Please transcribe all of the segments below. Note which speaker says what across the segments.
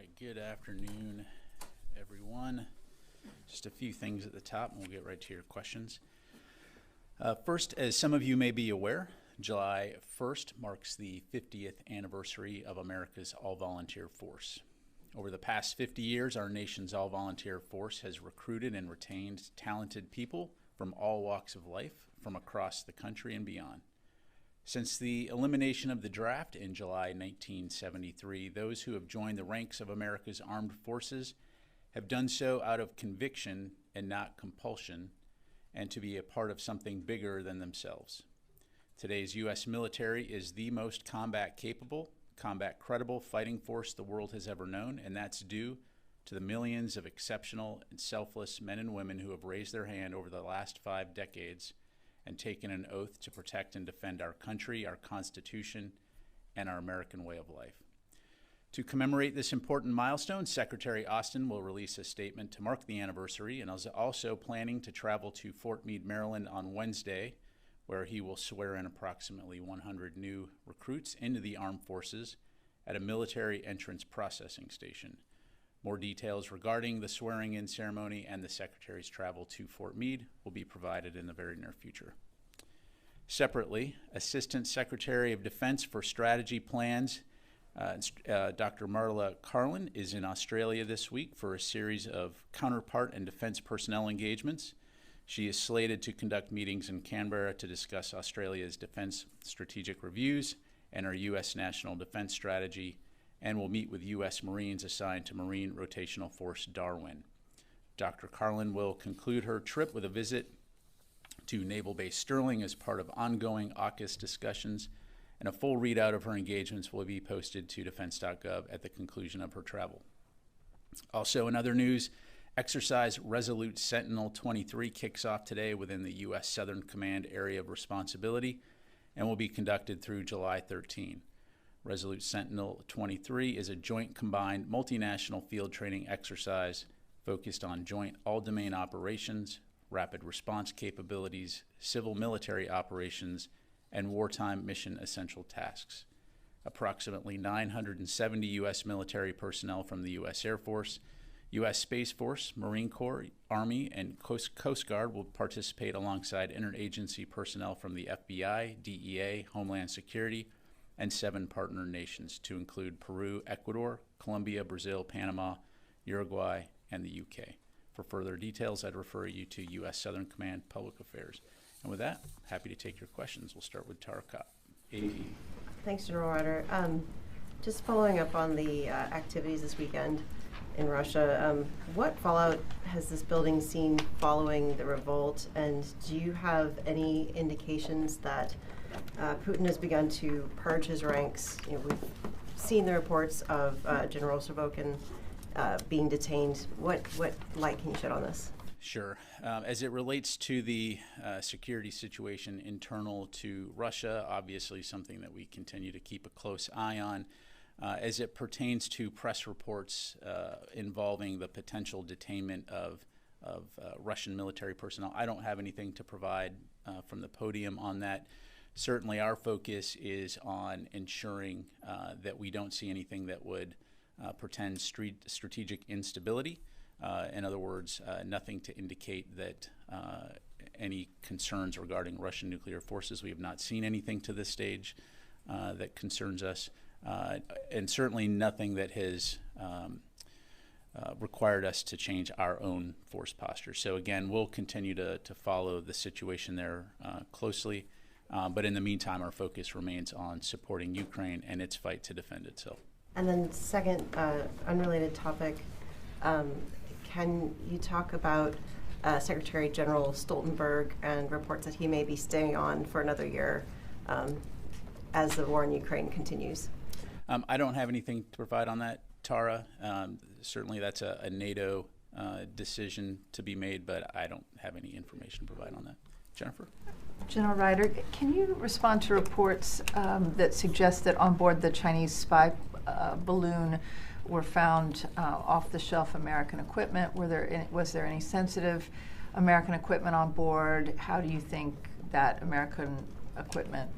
Speaker 1: right, good afternoon, everyone. Just a few things at the top, and we'll get right to your questions. First, as some of you may be aware, July 1st marks the 50th anniversary of America's all-volunteer force. Over the past 50 years, our nation's all-volunteer force has recruited and retained talented people from all walks of life from across the country and beyond. Since the elimination of the draft in July 1973, those who have joined the ranks of America's armed forces have done so out of conviction and not compulsion, and to be a part of something bigger than themselves. Today's U.S. military is the most combat capable, combat credible fighting force the world has ever known, and that's due to the millions of exceptional and selfless men and women who have raised their hand over the last 5 decades and taken an oath to protect and defend our country, our Constitution, and our American way of life. To commemorate this important milestone, Secretary Austin will release a statement to mark the anniversary, and is also planning to travel to Fort Meade, Maryland on Wednesday, where he will swear in approximately 100 new recruits into the armed forces at a military entrance processing station. More details regarding the swearing-in ceremony and the Secretary's travel to Fort Meade will be provided in the very near future. Separately, Assistant Secretary of Defense for Strategy Plans, Dr. Marla Carlin, is in Australia this week for a series of counterpart and defense personnel engagements. She is slated to conduct meetings in Canberra to discuss Australia's defense strategic reviews and our U.S. national defense strategy, and will meet with U.S. Marines assigned to Marine Rotational Force Darwin. Dr. Carlin will conclude her trip with a visit to Naval Base Sterling as part of ongoing AUKUS discussions, and a full readout of her engagements will be posted to defense.gov at the conclusion of her travel. Also, in other news, Exercise Resolute Sentinel 23 kicks off today within the U.S. Southern Command Area of Responsibility and will be conducted through July 13. Resolute Sentinel 23 is a joint combined multinational field training exercise focused on joint all-domain operations, rapid response capabilities, civil military operations, and wartime mission essential tasks. Approximately 970 U.S. military personnel from the U.S. Air Force, U.S. Space Force, Marine Corps, Army, and Coast Guard will participate alongside interagency personnel from the FBI, DEA, Homeland Security, and 7 partner nations, to include Peru, Ecuador, Colombia, Brazil, Panama, Uruguay, and the UK. For further details, I'd refer you to U.S. Southern Command Public Affairs. And with that, happy to take your questions. We'll start with Tara Kopp, AD.
Speaker 2: Thanks, General Ryder. Just following up on the activities this weekend in Russia, what fallout has this building seen following the revolt, and do you have any indications that Putin has begun to purge his ranks? You know, we've seen the reports of General Sorokin being detained. What light can you shed on this?
Speaker 1: Sure. As it relates to the security situation internal to Russia, obviously something that we continue to keep a close eye on. As it pertains to press reports involving the potential detainment of Russian military personnel, I don't have anything to provide from the podium on that. Certainly our focus is on ensuring that we don't see anything that would portend strategic instability. In other words, nothing to indicate that any concerns regarding Russian nuclear forces. We have not seen anything to this stage that concerns us, and certainly nothing that has required us to change our own force posture. So again, we'll continue to follow the situation there closely, but in the meantime, our focus remains on supporting Ukraine and its fight to defend itself.
Speaker 2: And then second, unrelated topic, can you talk about Secretary General Stoltenberg and reports that he may be staying on for another year as the war in Ukraine continues?
Speaker 1: I don't have anything to provide on that, Tara. Certainly that's a NATO decision to be made, but I don't have any information to provide on that. Jennifer?
Speaker 3: General Ryder, can you respond to reports that suggest that on board the Chinese spy balloon were found off-the-shelf American equipment? Was there any sensitive American equipment on board? How do you think that American equipment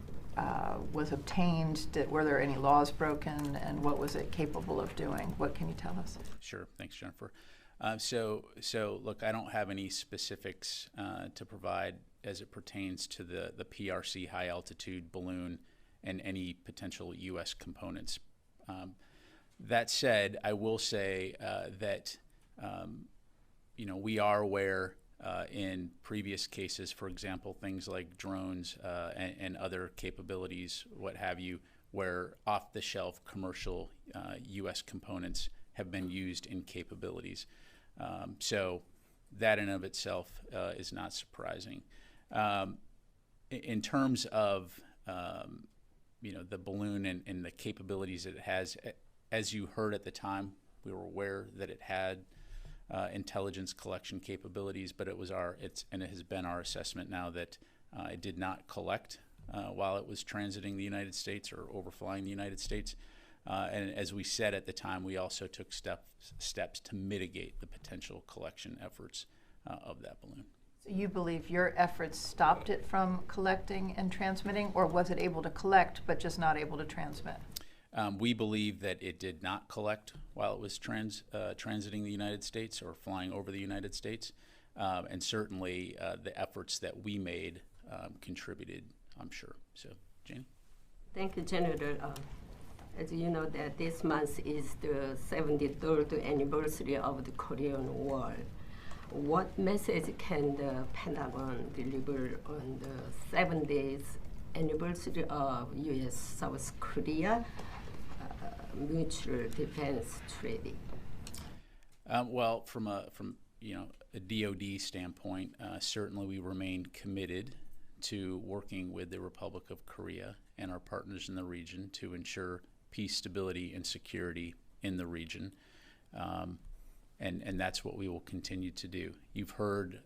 Speaker 3: was obtained? Were there any laws broken, and what was it capable of doing? What can you tell us?
Speaker 1: Sure. Thanks, Jennifer. So look, I don't have any specifics to provide as it pertains to the PRC high altitude balloon and any potential U.S. components. That said, I will say that we are aware in previous cases, for example, things like drones and other capabilities, what have you, where off-the-shelf commercial U.S. components have been used in capabilities. So that in of itself is not surprising. In terms of the balloon and the capabilities that it has, as you heard at the time, we were aware that it had intelligence collection capabilities, but it has been our assessment now that it did not collect while it was transiting the United States or overflying the United States. And as we said at the time, we also took steps to mitigate the potential collection efforts of that balloon.
Speaker 3: So you believe your efforts stopped it from collecting and transmitting, or was it able to collect but just not able to transmit?
Speaker 1: We believe that it did not collect while it was transiting the United States or flying over the United States. And certainly the efforts that we made contributed, I'm sure. So, Janie?
Speaker 4: Thank you, General. As you know, that this month is the 73rd anniversary of the Korean War. What message can the Pentagon deliver on the 70th anniversary of U.S. South Korea mutual defense treaty?
Speaker 1: Well, from a DoD standpoint, certainly we remain committed to working with the Republic of Korea and our partners in the region to ensure peace, stability, and security in the region. And that's what we will continue to do. You've heard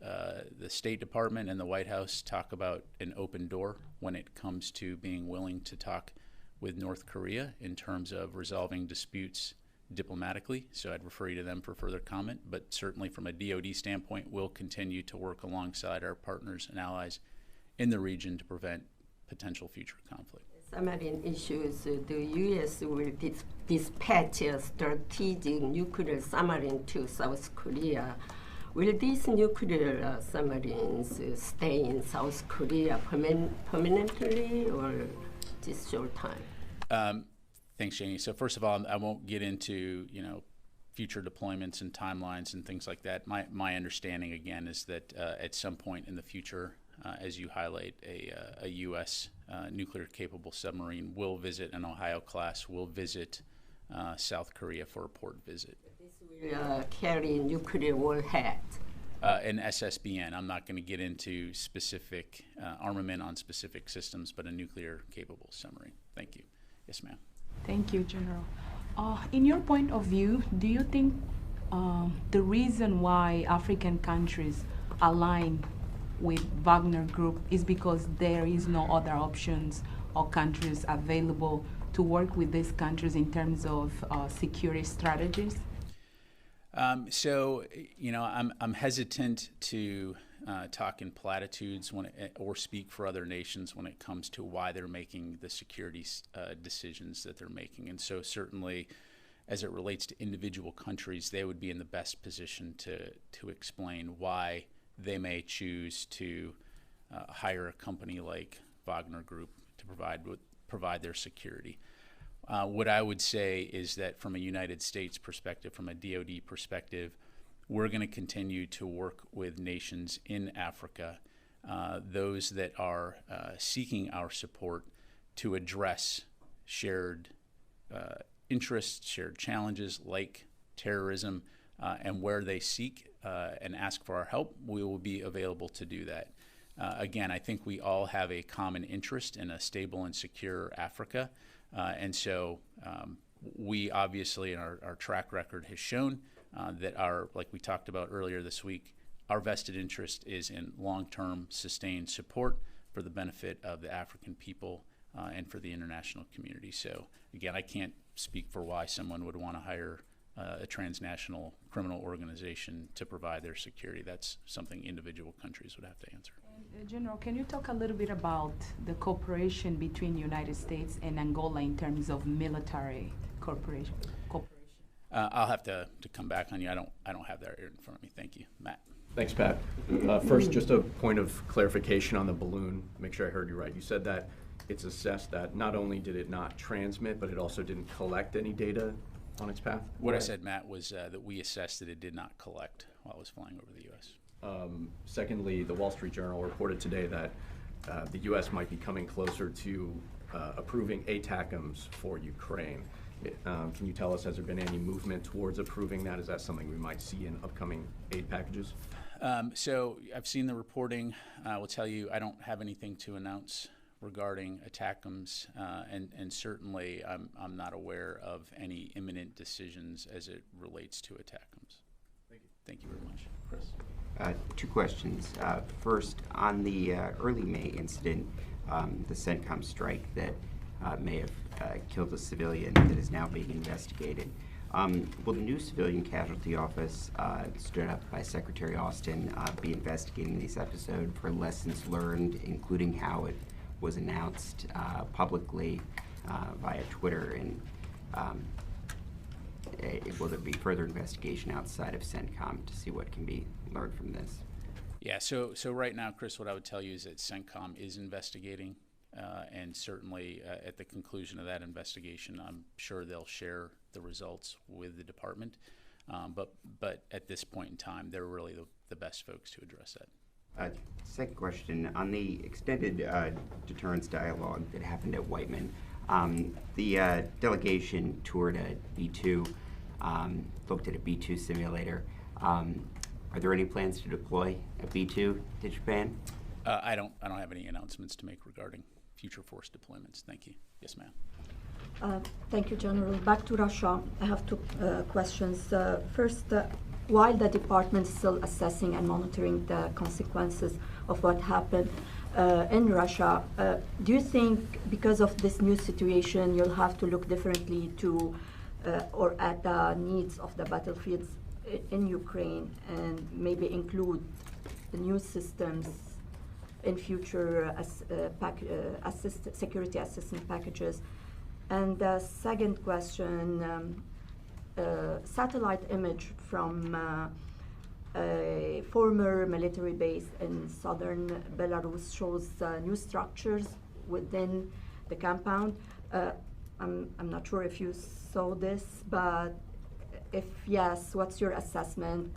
Speaker 1: the State Department and the White House talk about an open door when it comes to being willing to talk with North Korea in terms of resolving disputes diplomatically. So I'd refer you to them for further comment. But certainly from a DoD standpoint, we'll continue to work alongside our partners and allies in the region to prevent potential future conflict.
Speaker 4: Submarine issues, the U.S. will dispatch a strategic nuclear submarine to South Korea. Will these nuclear submarines stay in South Korea permanently or just short time?
Speaker 1: Thanks, Janie. So first of all, I won't get into future deployments and timelines and things like that. My understanding again is that at some point in the future, as you highlight, a U.S. Nuclear-capable submarine will visit an Ohio class, will visit South Korea for a port visit.
Speaker 4: This will carry nuclear warhead.
Speaker 1: An SSBN. I'm not going to get into specific armament on specific systems, but a nuclear-capable submarine. Thank you. Yes, ma'am.
Speaker 5: Thank you, General. In your point of view, do you think the reason why African countries align with Wagner Group is because there is no other options or countries available to work with these countries in terms of security strategies?
Speaker 1: I'm hesitant to talk in platitudes or speak for other nations when it comes to why they're making the security decisions that they're making. And so certainly as it relates to individual countries, they would be in the best position to explain why they may choose to hire a company like Wagner Group to provide their security. What I would say is that from a United States perspective, from a DoD perspective, we're going to continue to work with nations in Africa, those that are seeking our support to address shared interests, shared challenges like terrorism, and where they seek and ask for our help, we will be available to do that. Again, I think we all have a common interest in a stable and secure Africa. And so we obviously, in our track record has shown that like we talked about earlier this week, our vested interest is in long-term sustained support for the benefit of the African people and for the international community. So again, I can't speak for why someone would want to hire a transnational criminal organization to provide their security. That's something individual countries would have to answer.
Speaker 5: General, can you talk a little bit about the cooperation between the United States and Angola in terms of military cooperation?
Speaker 1: I'll have to come back on you. I don't have that here in front of me. Thank you. Matt.
Speaker 6: Thanks, Pat. First, just a point of clarification on the balloon. Make sure I heard you right. You said that it's assessed that not only did it not transmit, but it also didn't collect any data on its path?
Speaker 1: What I said, Matt, was that we assessed that it did not collect while it was flying over the U.S.
Speaker 6: Secondly, the Wall Street Journal reported today that the U.S. might be coming closer to approving ATACMS for Ukraine. Can you tell us, has there been any movement towards approving that? Is that something we might see in upcoming aid packages?
Speaker 1: So I've seen the reporting. I will tell you I don't have anything to announce regarding ATACMS, and certainly I'm not aware of any imminent decisions as it relates to ATACMS.
Speaker 6: Thank you.
Speaker 1: Thank you very much. Chris?
Speaker 7: Two questions. First, on the early May incident, the CENTCOM strike that may have killed a civilian that is now being investigated. Will the new Civilian Casualty Office, stood up by Secretary Austin, be investigating this episode for lessons learned, including how it was announced publicly via Twitter, and will there be further investigation outside of CENTCOM to see what can be learned from this?
Speaker 1: Yeah, so right now, Chris, what I would tell you is that CENTCOM is investigating, and certainly at the conclusion of that investigation, I'm sure they'll share the results with the department. But at this point in time, they're really the best folks to address that.
Speaker 7: Second question, on the extended deterrence dialogue that happened at Whiteman, the delegation toured a B-2, looked at a B-2 simulator. Are there any plans to deploy a B-2 to Japan?
Speaker 1: I don't have any announcements to make regarding future force deployments. Thank you. Yes, ma'am.
Speaker 8: Thank you, General. Back to Russia, I have two questions. First, while the department is still assessing and monitoring the consequences of what happened in Russia, do you think because of this new situation you'll have to look differently to or at the needs of the battlefields in Ukraine and maybe include the new systems in future security assistance packages? And the second question, satellite image from a former military base in southern Belarus shows new structures within the compound. I'm not sure if you saw this, but if yes, what's your assessment?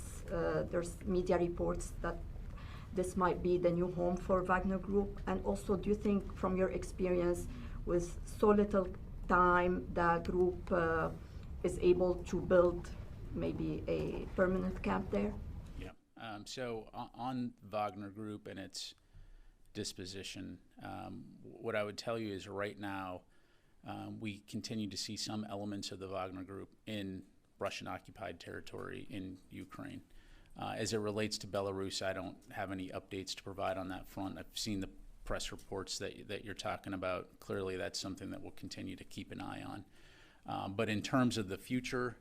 Speaker 8: There's media reports that this might be the new home for Wagner Group. And also, do you think from your experience with so little time the group is able to build maybe a permanent camp there?
Speaker 1: Yeah. So on Wagner Group and its disposition, what I would tell you is right now we continue to see some elements of the Wagner Group in Russian-occupied territory in Ukraine. As it relates to Belarus, I don't have any updates to provide on that front. I've seen the press reports that you're talking about. Clearly, that's something that we'll continue to keep an eye on. But in terms of the future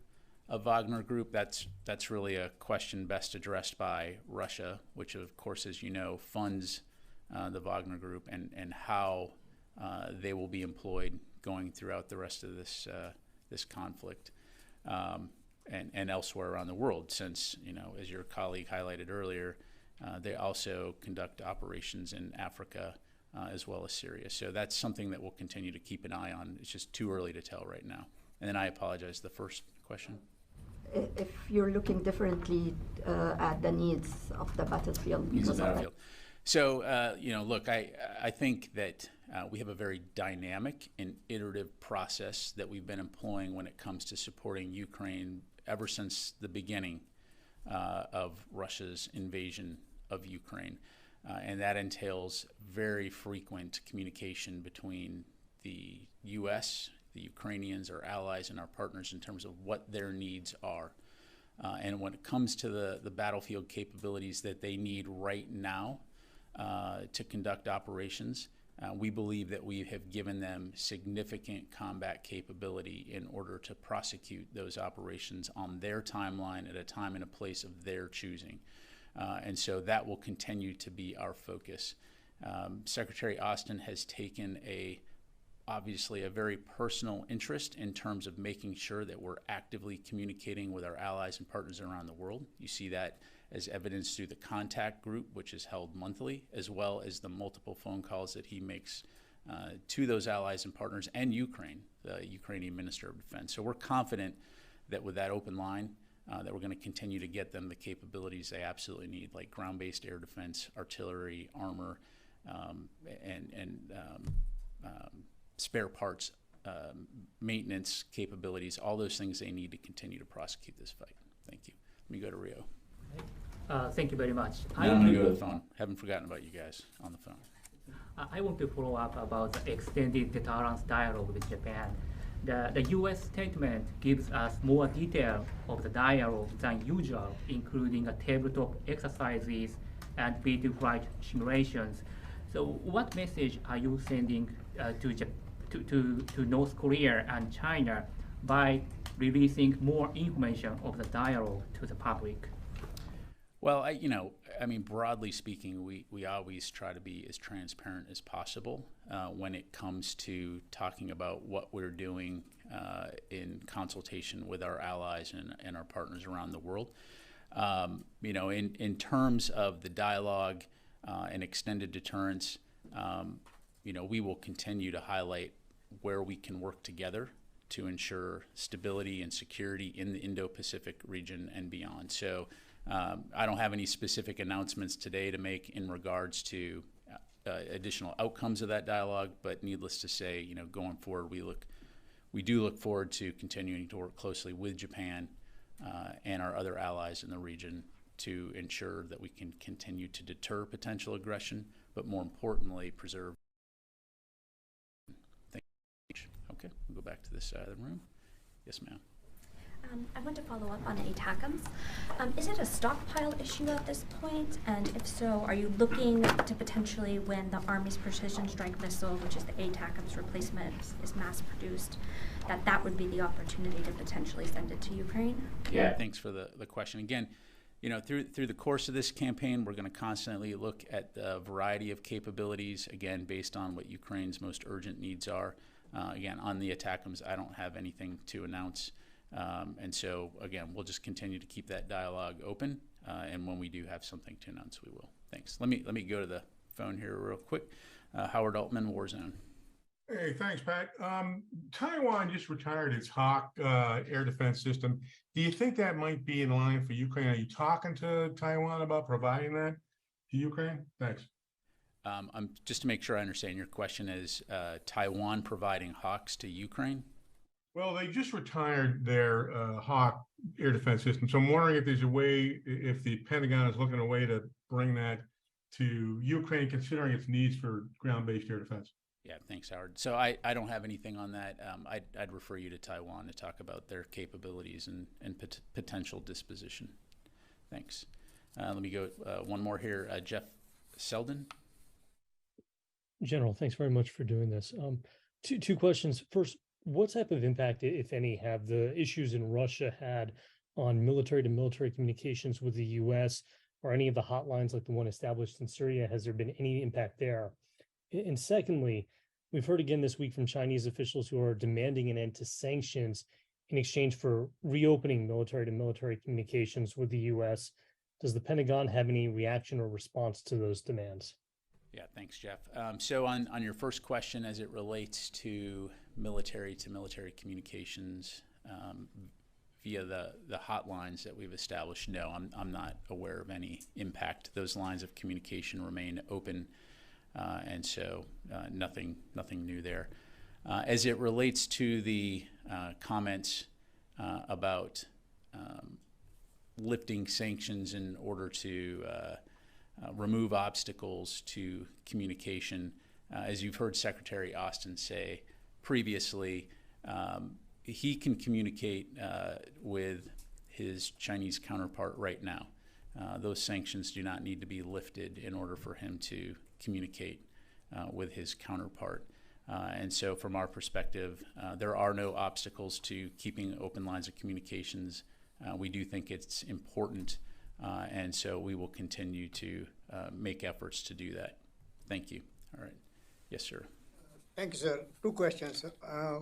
Speaker 1: of Wagner Group, that's really a question best addressed by Russia, which of course, as you know, funds the Wagner Group, and how they will be employed going throughout the rest of this conflict. And elsewhere around the world, since, as your colleague highlighted earlier, they also conduct operations in Africa as well as Syria. So that's something that we'll continue to keep an eye on. It's just too early to tell right now. And then I apologize, the first question?
Speaker 8: If you're looking differently at the needs of the battlefield.
Speaker 1: Needs of the battlefield. So, look, I think that we have a very dynamic and iterative process that we've been employing when it comes to supporting Ukraine ever since the beginning of Russia's invasion of Ukraine. And that entails very frequent communication between the U.S., the Ukrainians, our allies, and our partners in terms of what their needs are. And when it comes to the battlefield capabilities that they need right now to conduct operations, we believe that we have given them significant combat capability in order to prosecute those operations on their timeline at a time and a place of their choosing. And so that will continue to be our focus. Secretary Austin has taken obviously a very personal interest in terms of making sure that we're actively communicating with our allies and partners around the world. You see that as evidenced through the contact group, which is held monthly, as well as the multiple phone calls that he makes to those allies and partners and Ukraine, the Ukrainian Minister of Defense. So we're confident that with that open line, that we're going to continue to get them the capabilities they absolutely need, like ground-based air defense, artillery, armor, and spare parts, maintenance capabilities, all those things they need to continue to prosecute this fight. Thank you. Let me go to Rio.
Speaker 9: Thank you very much.
Speaker 1: Now I'm going to go to the phone. Haven't forgotten about you guys on the phone.
Speaker 9: I want to follow up about the extended deterrence dialogue with Japan. The U.S. statement gives us more detail of the dialogue than usual, including a tabletop exercises and field flight simulations. So what message are you sending to North Korea and China by releasing more information of the dialogue to the public?
Speaker 1: Well, broadly speaking, we always try to be as transparent as possible when it comes to talking about what we're doing in consultation with our allies and our partners around the world. In terms of the dialogue and extended deterrence, we will continue to highlight where we can work together to ensure stability and security in the Indo-Pacific region and beyond. So I don't have any specific announcements today to make in regards to additional outcomes of that dialogue, but needless to say, going forward, we do look forward to continuing to work closely with Japan and our other allies in the region to ensure that we can continue to deter potential aggression, but more importantly, preserve. Thank you. Okay, we'll go back to this side of the room. Yes, ma'am.
Speaker 10: I want to follow up on ATACMS. Is it a stockpile issue at this point? And if so, are you looking to potentially, when the Army's precision strike missile, which is the ATACMS replacement, is mass produced, that would be the opportunity to potentially send it to Ukraine?
Speaker 1: Yeah, thanks for the question. Again, through the course of this campaign, we're going to constantly look at the variety of capabilities, again, based on what Ukraine's most urgent needs are. Again, on the ATACMS, I don't have anything to announce. And so, again, we'll just continue to keep that dialogue open, and when we do have something to announce, we will. Thanks. Let me go to the phone here real quick. Howard Altman, Warzone.
Speaker 11: Hey, thanks, Pat. Taiwan just retired its Hawk air defense system. Do you think that might be in line for Ukraine? Are you talking to Taiwan about providing that to Ukraine? Thanks.
Speaker 1: Just to make sure I understand, your question is Taiwan providing Hawks to Ukraine?
Speaker 11: Well, they just retired their Hawk air defense system. So I'm wondering if there's a way, if the Pentagon is looking at a way to bring that to Ukraine, considering its needs for ground-based air defense.
Speaker 1: Yeah, thanks, Howard. So I don't have anything on that. I'd refer you to Taiwan to talk about their capabilities and potential disposition. Thanks. Let me go one more here. Jeff Selden.
Speaker 12: General, thanks very much for doing this. Two questions. First, what type of impact, if any, have the issues in Russia had on military-to-military communications with the U.S. or any of the hotlines like the one established in Syria? Has there been any impact there? And secondly, we've heard again this week from Chinese officials who are demanding an end to sanctions in exchange for reopening military-to-military communications with the U.S. Does the Pentagon have any reaction or response to those demands?
Speaker 1: Yeah, thanks, Jeff. So on your first question, as it relates to military-to-military communications via the hotlines that we've established, no, I'm not aware of any impact. Those lines of communication remain open, and so nothing new there. As it relates to the comments about lifting sanctions in order to remove obstacles to communication, as you've heard Secretary Austin say previously, he can communicate with his Chinese counterpart right now. Those sanctions do not need to be lifted in order for him to communicate with his counterpart. And so from our perspective, there are no obstacles to keeping open lines of communications. We do think it's important And so we will continue to make efforts to do that. Thank you. All right. Yes, sir.
Speaker 13: Thank you, sir. Two questions.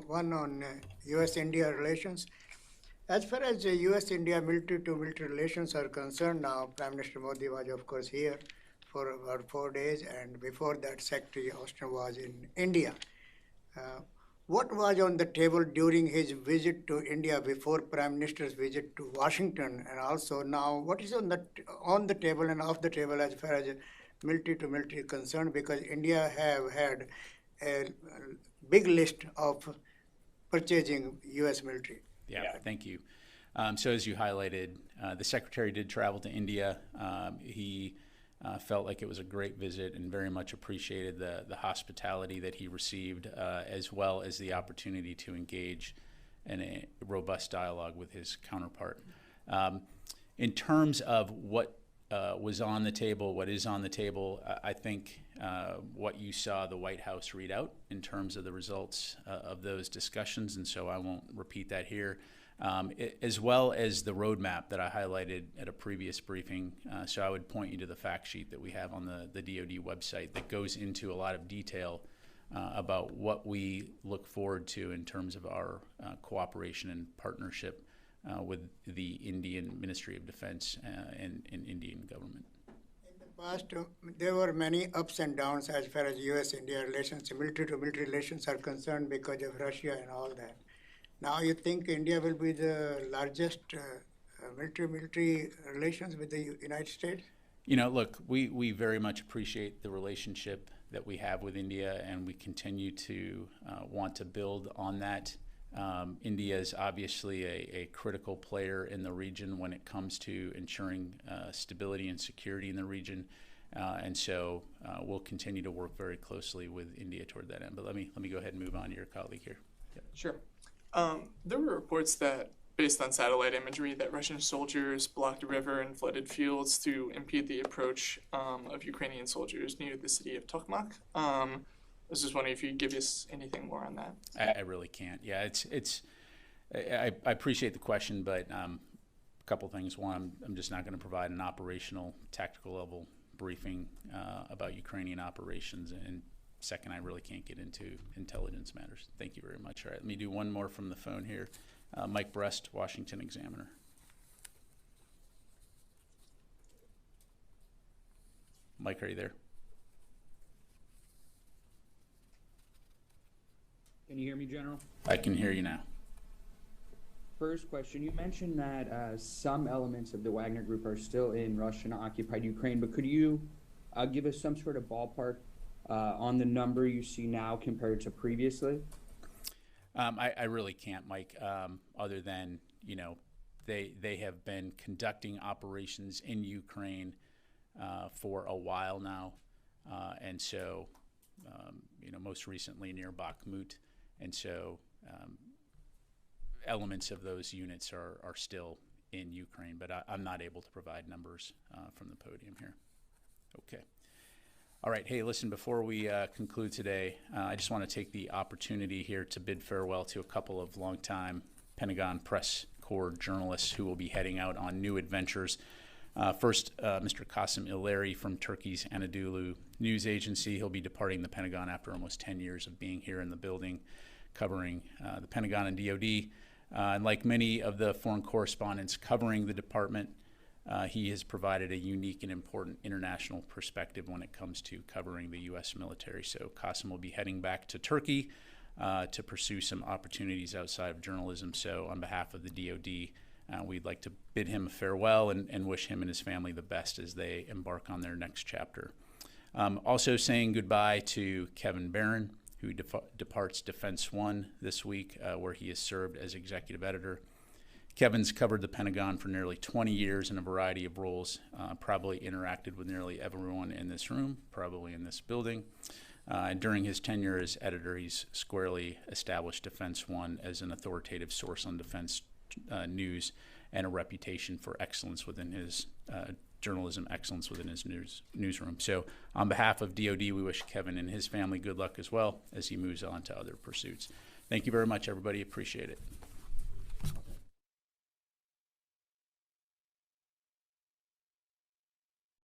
Speaker 13: One on U.S.-India relations. As far as U.S.-India military-to-military relations are concerned now, Prime Minister Modi was, of course, here for about 4 days, and before that, Secretary Austin was in India. What was on the table during his visit to India before Prime Minister's visit to Washington, and also now what is on the table and off the table as far as military-to-military concerned? Because India have had a big list of purchasing U.S. military.
Speaker 1: Yeah, thank you. So as you highlighted, the Secretary did travel to India. He felt like it was a great visit and very much appreciated the hospitality that he received, as well as the opportunity to engage in a robust dialogue with his counterpart. In terms of what was on the table, what is on the table, I think what you saw the White House read out in terms of the results of those discussions, and so I won't repeat that here, as well as the roadmap that I highlighted at a previous briefing. So I would point you to the fact sheet that we have on the DoD website that goes into a lot of detail about what we look forward to in terms of our cooperation and partnership with the Indian Ministry of Defense and Indian government.
Speaker 13: In the past, there were many ups and downs as far as U.S.-India relations, military-to-military relations are concerned because of Russia and all that. Now you think India will be the largest military relations with the United States?
Speaker 1: You know, look, we very much appreciate the relationship that we have with India, and we continue to want to build on that. India is obviously a critical player in the region when it comes to ensuring stability and security in the region, and so we'll continue to work very closely with India toward that end. But let me go ahead and move on to your colleague here. Yeah.
Speaker 14: Sure. There were reports that, based on satellite imagery, that Russian soldiers blocked a river and flooded fields to impede the approach of Ukrainian soldiers near the city of Tokmak. I was just wondering if you could give us anything more on that.
Speaker 1: I really can't. Yeah, I appreciate the question, but a couple things. One, I'm just not going to provide an operational, tactical level briefing about Ukrainian operations, and second, I really can't get into intelligence matters. Thank you very much. All right, let me do one more from the phone here. Mike Brest, Washington Examiner. Mike, are you there?
Speaker 15: Can you hear me, General?
Speaker 1: I can hear you now.
Speaker 15: First question, you mentioned that some elements of the Wagner Group are still in Russian-occupied Ukraine, but could you give us some sort of ballpark on the number you see now compared to previously?
Speaker 1: I really can't, Mike, other than, you know, they have been conducting operations in Ukraine for a while now, and so, you know, most recently near Bakhmut, and so elements of those units are still in Ukraine, but I'm not able to provide numbers from the podium here. Okay. All right. Hey, listen, before we conclude today, I just want to take the opportunity here to bid farewell to a couple of longtime Pentagon press corps journalists who will be heading out on new adventures. First, Mr. Qasim Ileri from Turkey's Anadolu news agency. He'll be departing the Pentagon after almost 10 years of being here in the building, covering the Pentagon and DoD. And like many of the foreign correspondents covering the department, he has provided a unique and important international perspective when it comes to covering the U.S. military. So Qasim will be heading back to Turkey to pursue some opportunities outside of journalism. So on behalf of the DoD, we'd like to bid him a farewell and wish him and his family the best as they embark on their next chapter. Also saying goodbye to Kevin Barron, who departs Defense One this week, where he has served as executive editor. Kevin's covered the Pentagon for nearly 20 years in a variety of roles, probably interacted with nearly everyone in this room, probably in this building. And during his tenure as editor, he's squarely established Defense One as an authoritative source on defense news and a reputation for excellence within his journalism excellence within his newsroom. So on behalf of DoD, we wish Kevin and his family good luck as well as he moves on to other pursuits. Thank you very much, everybody. Appreciate it.